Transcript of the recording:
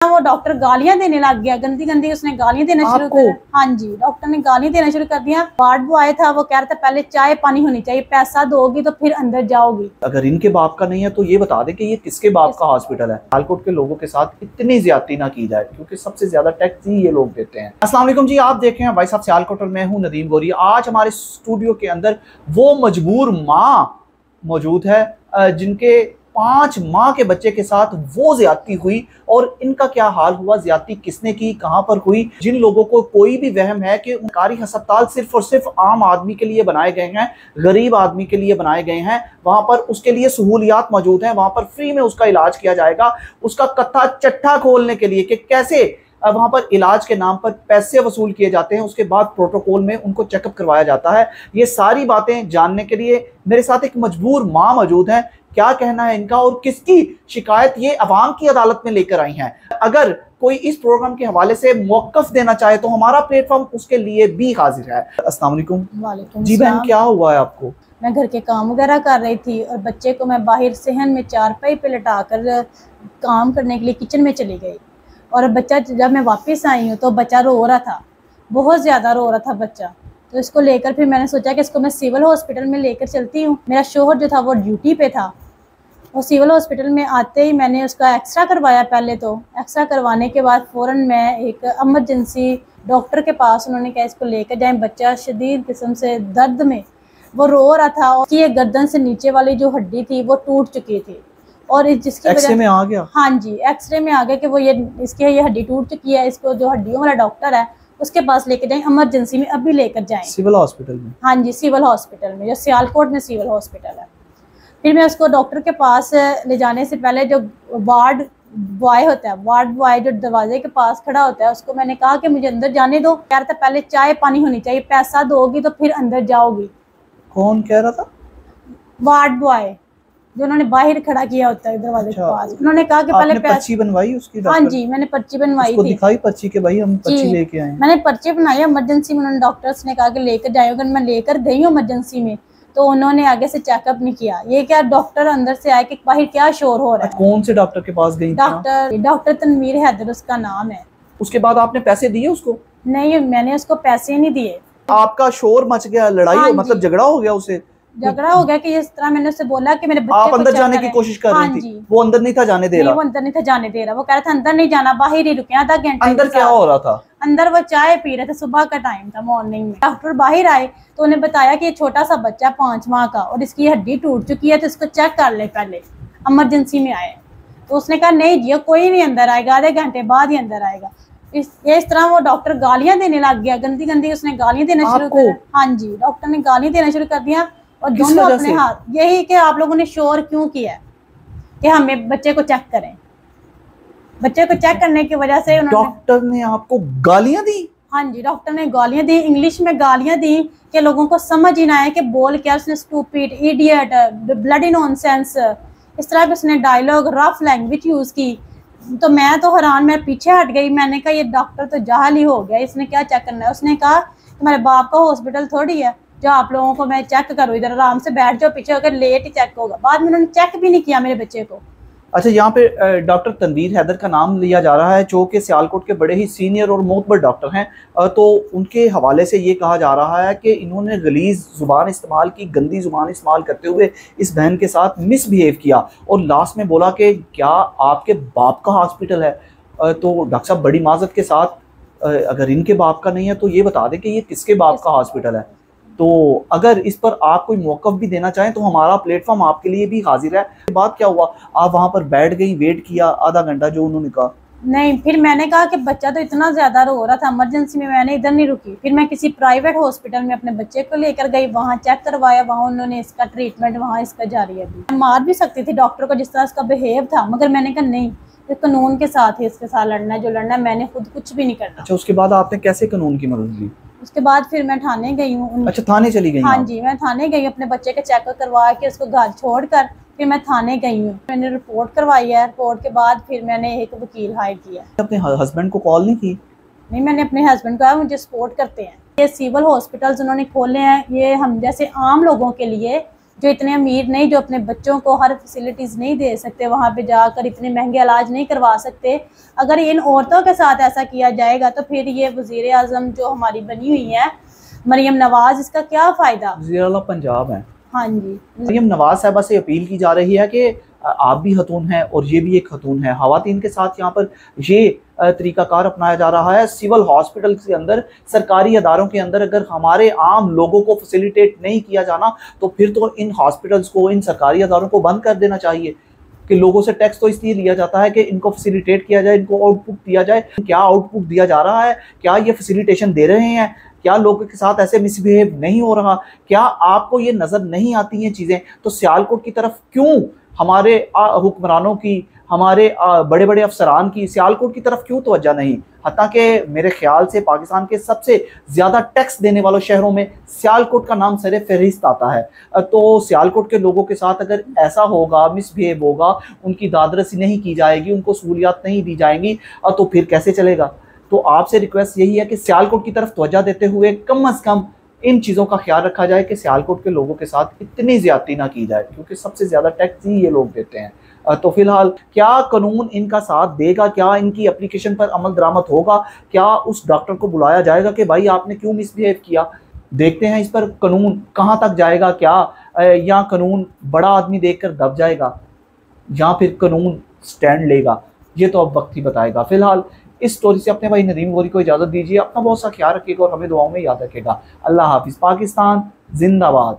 वो डॉक्टर गालियां देने लग गया, गंदी गंदी उसने गालियां देना शुरू कर। हाँ जी, डॉक्टर ने गालियां देना शुरू कर दिया। वार्ड बॉय था, वो कह रहा था पहले चाय पानी होनी चाहिए, पैसा दोगी तो फिर अंदर जाओगी। अगर इनके बाप का नहीं है तो ये बता दें कि ये किसके बाप का हॉस्पिटल है। सियालकोट के लोगों के साथ इतनी ज्यादती ना की जाए, क्योंकि सबसे ज्यादा टैक्स ही ये लोग देते हैं। अस्सलाम वालेकुम जी, आप देख रहे हैं भाई साहब सियालकोट और मैं हूं नदीम गोरी। आज हमारे स्टूडियो के अंदर वो मजबूर माँ मौजूद है जिनके 5 माह के बच्चे के साथ वो ज्यादती हुई, और इनका क्या हाल हुआ, ज्यादती किसने की, कहां पर हुई। जिन लोगों को कोई भी वहम है कि सरकारी अस्पताल सिर्फ और सिर्फ आम आदमी के लिए बनाए गए हैं, गरीब आदमी के लिए बनाए गए हैं, वहां पर उसके लिए सहूलियात मौजूद हैं, वहां पर फ्री में उसका इलाज किया जाएगा, उसका कत्था चट्ठा खोलने के लिए कि कैसे वहां पर इलाज के नाम पर पैसे वसूल किए जाते हैं, उसके बाद प्रोटोकॉल में उनको चेकअप करवाया जाता है। ये सारी बातें जानने के लिए मेरे साथ एक मजबूर माँ मौजूद है। क्या कहना है इनका और किसकी शिकायत ये अवाम की अदालत में लेकर आई हैं। अगर कोई इस प्रोग्राम के हवाले से मौक़िफ़ देना चाहे तो हमारा प्लेटफॉर्म उसके लिए भी हाजिर है। अस्सलाम वालेकुम। वालेकुम जी बहन, क्या हुआ है आपको? मैं घर के काम वगैरह कर रही थी और बच्चे को मैं बाहर सहन में चारपाई पे लटा कर काम करने के लिए किचन में चली गई, और बच्चा जब मैं वापस आई हूँ तो बच्चा रो रहा था, बहुत ज़्यादा रो रहा था बच्चा। तो इसको लेकर फिर मैंने सोचा कि इसको मैं सिविल हॉस्पिटल में लेकर चलती हूँ। मेरा शोहर जो था वो ड्यूटी पे था, और सिविल हॉस्पिटल में आते ही मैंने उसका एक्सरा करवाया। पहले तो एक्सरा करवाने के बाद फ़ौरन मैं एक इमरजेंसी डॉक्टर के पास, उन्होंने कहा इसको लेकर जाएँ। बच्चा शदीद किस्म से दर्द में वो रो रहा था, और ये गर्दन से नीचे वाली जो हड्डी थी वो टूट चुकी थी, और जिसकी एक्सरे में आ गया। हाँ जी, एक्सरे में आ गया कि वो इसकी ये हड्डी टूट चुकी है। इसको जो हड्डियों वाला डॉक्टर है उसके पास लेके जाएं, इमरजेंसी में अभी लेकर जाएं सिविल हॉस्पिटल में। हाँ जी, सिविल हॉस्पिटल में, जो सियालकोट में सिविल हॉस्पिटल है। फिर मैं उसको डॉक्टर के पास ले जाने से पहले जो वार्ड बॉय होता है, वार्ड बॉय जो दरवाजे के पास खड़ा होता है, उसको मैंने कहा कि मुझे अंदर जाने दो। कह रहा था पहले चाय पानी होनी चाहिए, पैसा दोगी तो फिर अंदर जाओगी। कौन कह रहा था? वार्ड बॉय जो उन्होंने बाहर खड़ा किया होता है दरवाजे के पास। उन्होंने कहा कि पहले पर्ची बनवाई उसकी? हाँ जी, मैंने पर्ची बनवाई थी। दिखाई पर्ची के भाई हम पर्ची लेके आए। मैंने पर्ची बनाई इमरजेंसी में, उन्होंने डॉक्टर्स ने कहा कि लेकर जाए। अगर मैं लेकर गई हूँ इमरजेंसी में तो उन्होंने आगे से चेकअप नहीं किया। ये क्या डॉक्टर अंदर से आए कि बाहर क्या शोर हो रहा है। कौन से डॉक्टर के पास गई? डॉक्टर तनवीर हैदर उसका नाम है। उसके बाद आपने पैसे दिए उसको? नहीं, मैंने उसको पैसे नहीं दिए। आपका शोर मच गया, लड़ाई मतलब झगड़ा हो गया, उसे झगड़ा हो गया कि इस तरह मैंने उससे बोला कि मेरे बच्चे आप अंदर जाने की कोशिश कर रही थी, वो अंदर नहीं था जाने दे रहा। वो अंदर नहीं था जाने दे रहा, वो कह रहा था अंदर नहीं जाना, बाहर ही रुके आधा घंटा। अंदर क्या हो रहा था? अंदर वो चाय पी रहे थे, सुबह का टाइम था, मॉर्निंग में। डॉक्टर बाहर आए तो उन्हें बताया कि ये छोटा सा बच्चा 5 माह का, और इसकी हड्डी टूट चुकी है, तो इसको चेक कर ले पहले। इमरजेंसी में आए तो उसने कहा नहीं जी, कोई नहीं अंदर आएगा, आधे घंटे बाद ही अंदर आएगा। इस तरह वो डॉक्टर गालियां देने लग गया, गंदी गंदी उसने गालियां देना शुरू कर। हाँ जी, डॉक्टर ने गालियां देना शुरू कर दिया, और दोनों अपने हाथ। यही कि आप लोगों ने शोर क्यों किया कि हमें बच्चे को चेक करें। बच्चे को चेक करने की वजह से डॉक्टर ने आपको गालियां दी? हाँ जी, डॉक्टर ने गालियां दी, इंग्लिश में गालियां दी कि लोगों को समझ ही ना आए कि बोल क्या। उसने स्टूपिड, इडियट, ब्लडी नॉनसेंस, इस तरह के उसने डायलॉग, रफ लैंग्वेज यूज की। तो मैं तो हैरान, मैं पीछे हट गई। मैंने कहा ये डॉक्टर तो जाहल ही हो गया, इसने क्या चेक करना है। उसने कहा तुम्हारे बाप का हॉस्पिटल थोड़ी है जो आप लोगों को मैं चेक करूँ, इधर आराम से बैठ जाओ पीछे, अगर लेट ही चेक होगा। बाद में उन्होंने चेक भी नहीं किया मेरे बच्चे को। अच्छा, यहाँ पे डॉक्टर तनवीर हैदर का नाम लिया जा रहा है, जो कि सियालकोट के बड़े ही सीनियर और मोतबर डॉक्टर हैं। तो उनके हवाले से ये कहा जा रहा है कि इन्होंने गलीज ज़ुबान इस्तेमाल की, गंदी ज़ुबान इस्तेमाल करते हुए इस बहन के साथ मिसबिहेव किया, और लास्ट में बोला कि क्या आपके बाप का हॉस्पिटल है। तो डॉक्टर साहब बड़ी माजरत के साथ, अगर इनके बाप का नहीं है तो ये बता दें कि ये किसके बाप का हॉस्पिटल है। तो अगर इस पर आप कोई मौक़िफ़ भी देना चाहें तो हमारा प्लेटफॉर्म आपके लिए भी हाजिर है। बात क्या हुआ, आप वहाँ पर बैठ गई, वेट किया आधा घंटा जो उन्होंने कहा? नहीं, फिर मैंने कहा कि बच्चा तो इतना ज़्यादा रो रहा था इमरजेंसी में, मैंने इधर नहीं रुकी। फिर मैं किसी प्राइवेट हॉस्पिटल में अपने बच्चे को लेकर गई, वहाँ चेक करवाया, वहाँ उन्होंने इसका ट्रीटमेंट वहाँ इसका जारी है। मैं मार भी सकती थी डॉक्टर को जिस तरह इसका बिहेव था, मगर मैंने कहा नहीं, तो कानून के साथ ही इसके साथ लड़ना है, जो लड़ना है। मैंने खुद कुछ भी नहीं करना। अच्छा, उसके बाद आपने कैसे कानून की मदद ली? उसके बाद फिर मैं थाने गई हूँ। अच्छा, थाने चली गई? हाँ जी, मैं थाने गई, अपने बच्चे का चेकअप करवा के उसको घर छोड़कर फिर मैं थाने गई हूँ। मैंने रिपोर्ट करवाई है, रिपोर्ट के बाद फिर मैंने एक वकील हायर किया। अपने हस्बैंड को कॉल नहीं की? नहीं, मैंने अपने हस्बैंड को कहा, मुझे सपोर्ट करते हैं। ये सिविल हॉस्पिटल्स उन्होंने खोले हैं, ये हम जैसे आम लोगों के लिए जो इतने अमीर नहीं, जो अपने बच्चों को हर फैसिलिटीज़ नहीं दे सकते, वहाँ पे जाकर इतने महंगे इलाज नहीं करवा सकते, अगर इन औरतों के साथ ऐसा किया जाएगा तो फिर ये वज़ीर आज़म जो हमारी बनी हुई है मरियम नवाज, इसका क्या फ़ायदा। वज़ीर आला पंजाब है। हाँ जी, मरियम नवाज साहबा से अपील की जा रही है कि आप भी खतून हैं और ये भी एक खतून है। खवातीन के साथ यहाँ पर ये तरीकाकार अपनाया जा रहा है। सिविल हॉस्पिटल के अंदर, सरकारी अदारों के अंदर अगर हमारे आम लोगों को फैसिलिटेट नहीं किया जाना तो फिर तो इन हॉस्पिटल्स को, इन सरकारी अदारों को बंद कर देना चाहिए कि लोगों से टैक्स तो इसलिए लिया जाता है कि इनको फैसिलिटेट किया जाए, इनको आउटपुट दिया जाए। क्या आउटपुट दिया जा रहा है? क्या ये फैसिलिटेशन दे रहे हैं? क्या लोगों के साथ ऐसे मिसबिहेव नहीं हो रहा? क्या आपको ये नज़र नहीं आती हैं चीज़ें? तो सियालकोट की तरफ क्यों हमारे हुक्मरानों की, हमारे बड़े बड़े अफसरान की सियालकोट की तरफ क्यों तवज्जो नहीं? हत्ता कि मेरे ख्याल से पाकिस्तान के सबसे ज़्यादा टैक्स देने वालों शहरों में सियालकोट का नाम सरे फहरिस्त आता है। तो सियालकोट के लोगों के साथ अगर ऐसा होगा, मिसबिहेव होगा, उनकी दादरसी नहीं की जाएगी, उनको सहूलियात नहीं दी जाएंगी, तो फिर कैसे चलेगा? तो आपसे रिक्वेस्ट यही है कि सियालकोट की तरफ तवज्जो देते हुए कम से कम इन चीज़ों का ख्याल रखा जाए कि सियालकोट के लोगों के साथ इतनी ज़्यादती ना की जाए, क्योंकि सबसे ज़्यादा टैक्स ही ये लोग देते हैं। तो फिलहाल क्या कानून इनका साथ देगा? क्या इनकी एप्लीकेशन पर अमल दरामद होगा? क्या उस डॉक्टर को बुलाया जाएगा कि भाई आपने क्यों मिसबिहेव किया? देखते हैं इस पर कानून कहाँ तक जाएगा। क्या या कानून बड़ा आदमी देखकर दब जाएगा या फिर कानून स्टैंड लेगा? ये तो अब वक्त ही बताएगा। फिलहाल इस स्टोरी से अपने भाई नदीम गोरी को इजाज़त दीजिए। अपना बहुत सा ख्याल रखिएगा और हमें दुआओं में याद रखिएगा। अल्लाह हाफिज़। पाकिस्तान जिंदाबाद।